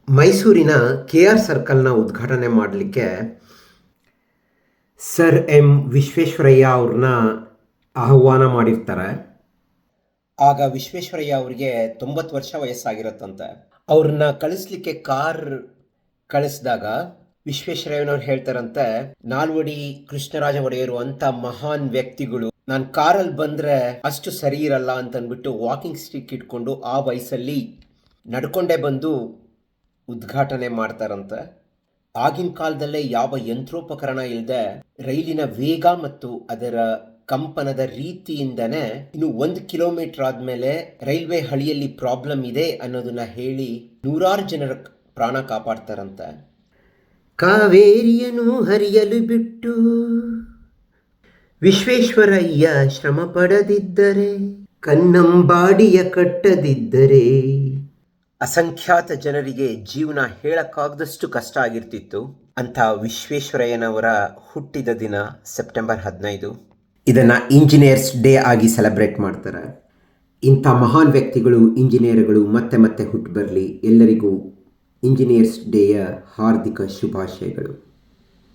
ಮೈಸೂರಿನ KR ಸರ್ಕಲ್ನ ಉದ್ಘಾಟನೆ ಮಾಡಲಿಕ್ಕೆ ಸರ್ ಎಂ ವಿಶ್ವೇಶ್ವರಯ್ಯ ಅವ್ರನ್ನ ಆಹ್ವಾನ ಮಾಡಿರ್ತಾರೆ. ಆಗ ವಿಶ್ವೇಶ್ವರಯ್ಯ ಅವರಿಗೆ 90 ವರ್ಷ ವಯಸ್ಸಾಗಿರತ್ತಂತೆ. ಅವ್ರನ್ನ ಕಳಿಸ್ಲಿಕ್ಕೆ ಕಾರ್ ಕಳಿಸಿದಾಗ ವಿಶ್ವೇಶ್ವರಯ್ಯನವ್ರು ಹೇಳ್ತಾರಂತೆ, ನಾಲ್ವಡಿ ಕೃಷ್ಣರಾಜ ಒಡೆಯರು ಅಂತ ಮಹಾನ್ ವ್ಯಕ್ತಿಗಳು ನಾನು ಕಾರಲ್ಲಿ ಬಂದ್ರೆ ಅಷ್ಟು ಸರಿ ಇರಲ್ಲ ಅಂತಂದ್ಬಿಟ್ಟು ವಾಕಿಂಗ್ ಸ್ಟಿಕ್ ಇಟ್ಕೊಂಡು ಆ ವಯಸ್ಸಲ್ಲಿ ನಡ್ಕೊಂಡೇ ಬಂದು ಉದ್ಘಾಟನೆ ಮಾಡ್ತಾರಂತೆ. ಆಗಿನ ಕಾಲದಲ್ಲೇ ಯಾವ ಯಂತ್ರೋಪಕರಣ ಇಲ್ಲದೆ ರೈಲಿನ ವೇಗ ಮತ್ತು ಅದರ ಕಂಪನದ ರೀತಿಯಿಂದನೇ ಇನ್ನು 1 ಕಿಲೋಮೀಟರ್ ಆದಮೇಲೆ ರೈಲ್ವೆ ಹಳಿಯಲ್ಲಿ ಪ್ರಾಬ್ಲಮ್ ಇದೆ ಅನ್ನೋದನ್ನ ಹೇಳಿ ನೂರಾರು ಜನರ ಪ್ರಾಣ ಕಾಪಾಡ್ತಾರಂತೆ. ಕಾವೇರಿಯನ್ನು ಹರಿಯಲು ಬಿಟ್ಟು ವಿಶ್ವೇಶ್ವರಯ್ಯ ಶ್ರಮ ಪಡದಿದ್ದರೆ, ಕನ್ನಂಬಾಡಿಯ ಕಟ್ಟದಿದ್ದರೆ ಅಸಂಖ್ಯಾತ ಜನರಿಗೆ ಜೀವನ ಹೇಳಕ್ಕಾಗದಷ್ಟು ಕಷ್ಟ ಆಗಿರ್ತಿತ್ತು ಅಂತ ವಿಶ್ವೇಶ್ವರಯ್ಯನವರ ಹುಟ್ಟಿದ ದಿನ ಸೆಪ್ಟೆಂಬರ್ 15. ಇದನ್ನು ಇಂಜಿನಿಯರ್ಸ್ ಡೇ ಆಗಿ ಸೆಲೆಬ್ರೇಟ್ ಮಾಡ್ತಾರೆ. ಇಂಥ ಮಹಾನ್ ವ್ಯಕ್ತಿಗಳು, ಇಂಜಿನಿಯರ್ಗಳು ಮತ್ತೆ ಮತ್ತೆ ಹುಟ್ಟು ಬರಲಿ. ಎಲ್ಲರಿಗೂ ಇಂಜಿನಿಯರ್ಸ್ ಡೇಯ ಹಾರ್ದಿಕ ಶುಭಾಶಯಗಳು.